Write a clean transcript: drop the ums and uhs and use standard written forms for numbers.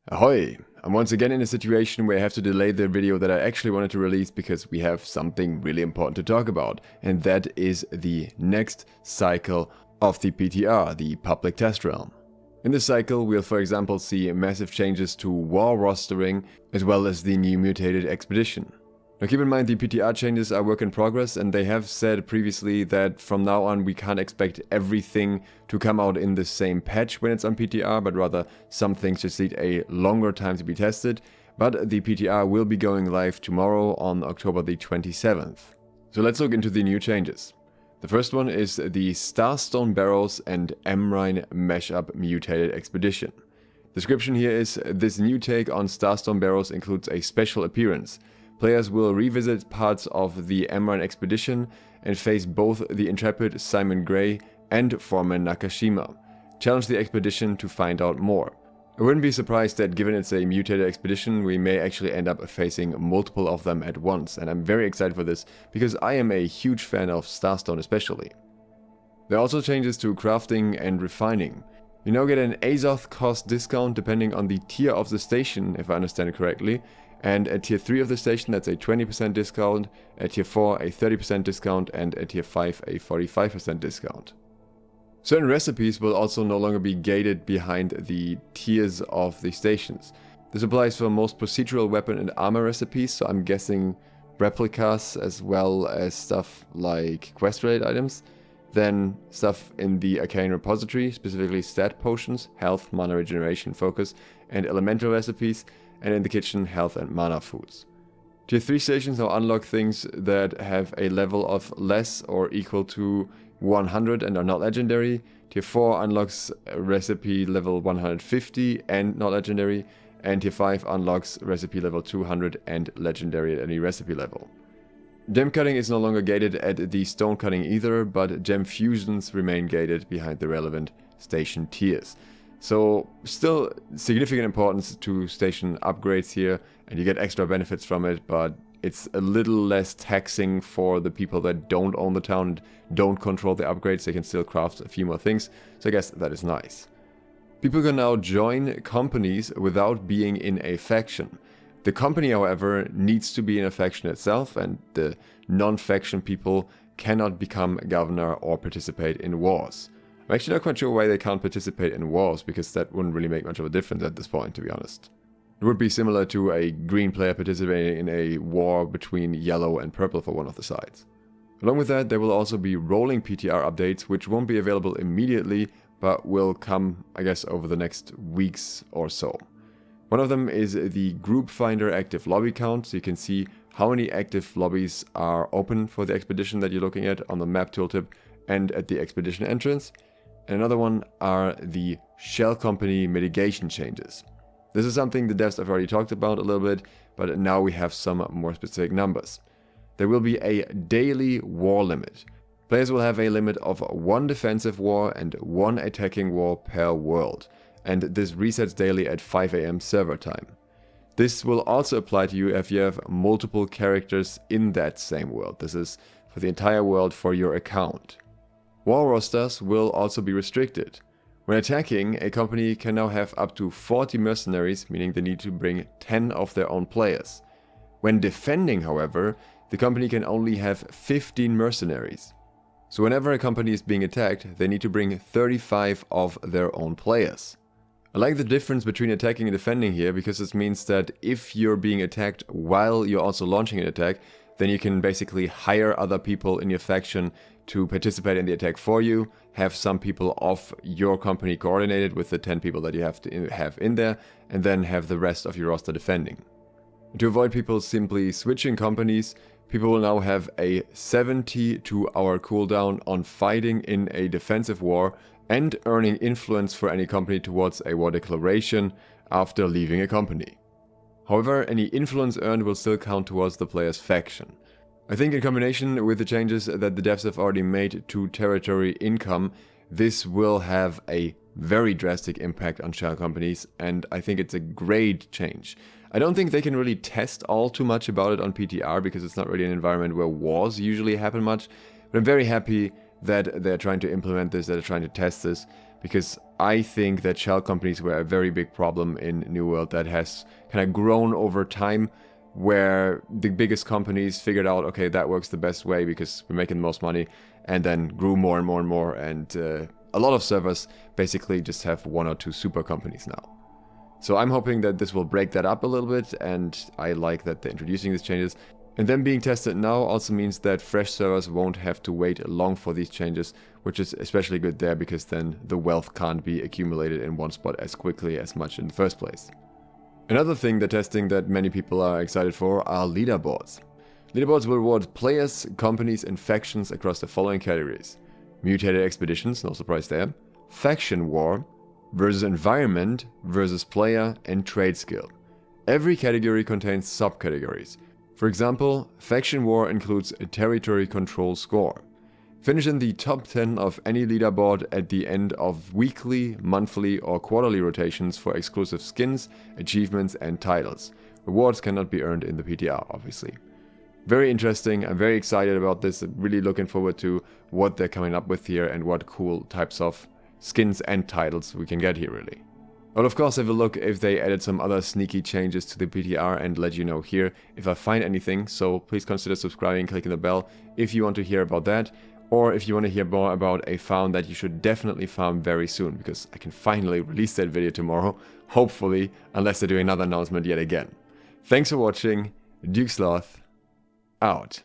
Ahoy! I'm once again in a situation where I have to delay the video that I actually wanted to release because we have something really important to talk about, and that is the next cycle of the PTR, the Public Test Realm. In this cycle, we'll for example see massive changes to war rostering as well as the new mutated expedition. Now keep in mind the PTR changes are work in progress, and they have said previously that from now on we can't expect everything to come out in the same patch when it's on PTR, but rather some things just need a longer time to be tested. But the PTR will be going live tomorrow on October the 27th. So let's look into the new changes. The first one is the Starstone Barrows and Amrine mashup mutated expedition. Description here is: this new take on Starstone Barrows includes a special appearance. Players will revisit parts of the Amrine expedition and face both the intrepid Simon Gray and Foreman Nakashima. Challenge the expedition to find out more. I wouldn't be surprised that given it's a mutated expedition, we may actually end up facing multiple of them at once, and I'm very excited for this because I am a huge fan of Starstone especially. There are also changes to crafting and refining. You now get an Azoth cost discount depending on the tier of the station, if I understand it correctly. And at tier 3 of the station that's a 20% discount, at tier 4 a 30% discount, and at tier 5 a 45% discount. Certain recipes will also no longer be gated behind the tiers of the stations. This applies for most procedural weapon and armor recipes, so I'm guessing replicas as well as stuff like quest-related items. Then stuff in the arcane repository, specifically stat potions, health, mana regeneration, focus, and elemental recipes. And in the kitchen, health and mana foods. Tier 3 stations now unlock things that have a level of less or equal to 100 and are not legendary. Tier 4 unlocks recipe level 150 and not legendary. And Tier 5 unlocks recipe level 200 and legendary at any recipe level. Gem cutting is no longer gated at the stone cutting either, but gem fusions remain gated behind the relevant station tiers. So still significant importance to station upgrades here, and you get extra benefits from it, but it's a little less taxing for the people that don't own the town and don't control the upgrades. They can still craft a few more things, so I guess that is nice. People can now join companies without being in a faction. The company, however, needs to be in a faction itself, and the non-faction people cannot become governor or participate in wars. I'm actually not quite sure why they can't participate in wars, because that wouldn't really make much of a difference at this point, to be honest. It would be similar to a green player participating in a war between yellow and purple for one of the sides. Along with that, there will also be rolling PTR updates, which won't be available immediately, but will come, I guess, over the next weeks or so. One of them is the group finder active lobby count, so you can see how many active lobbies are open for the expedition that you're looking at on the map tooltip and at the expedition entrance. And another one are the shell company mitigation changes. This is something the devs have already talked about a little bit, but now we have some more specific numbers. There will be a daily war limit. Players will have a limit of 1 defensive war and 1 attacking war per world, and this resets daily at 5 AM server time. This will also apply to you if you have multiple characters in that same world. This is for the entire world for your account. War rosters will also be restricted. When attacking, a company can now have up to 40 mercenaries, meaning they need to bring 10 of their own players. When defending, however, the company can only have 15 mercenaries. So whenever a company is being attacked, they need to bring 35 of their own players. I like the difference between attacking and defending here, because this means that if you're being attacked while you're also launching an attack, then you can basically hire other people in your faction to participate in the attack for you, have some people of your company coordinated with the 10 people that you have to have in there, and then have the rest of your roster defending. To avoid people simply switching companies, people will now have a 72-hour cooldown on fighting in a defensive war and earning influence for any company towards a war declaration after leaving a company. However, any influence earned will still count towards the player's faction. I think in combination with the changes that the devs have already made to territory income, this will have a very drastic impact on shell companies, and I think it's a great change. I don't think they can really test all too much about it on PTR, because it's not really an environment where wars usually happen much, but I'm very happy that they're trying to implement this, that are trying to test this, because I think that shell companies were a very big problem in New World that has kind of grown over time, where the biggest companies figured out, okay, that works the best way because we're making the most money, and then grew more and more and more, and a lot of servers basically just have 1 or 2 super companies now. So I'm hoping that this will break that up a little bit, and I like that they're introducing these changes. And them being tested now also means that fresh servers won't have to wait long for these changes, which is especially good there because then the wealth can't be accumulated in one spot as quickly as much in the first place. Another thing they're testing that many people are excited for are leaderboards. Leaderboards will reward players, companies and factions across the following categories: mutated expeditions, no surprise there, faction war, versus environment, versus player and trade skill. Every category contains subcategories. For example, faction war includes a territory control score. Finish in the top 10 of any leaderboard at the end of weekly, monthly or quarterly rotations for exclusive skins, achievements and titles. Rewards cannot be earned in the PTR, obviously. Very interesting, I'm very excited about this, I'm really looking forward to what they're coming up with here and what cool types of skins and titles we can get here really. I'll of course have a look if they added some other sneaky changes to the PTR and let you know here if I find anything, so please consider subscribing and clicking the bell if you want to hear about that, or if you want to hear more about a farm that you should definitely farm very soon, because I can finally release that video tomorrow, hopefully, unless they do another announcement yet again. Thanks for watching, SLOTH out.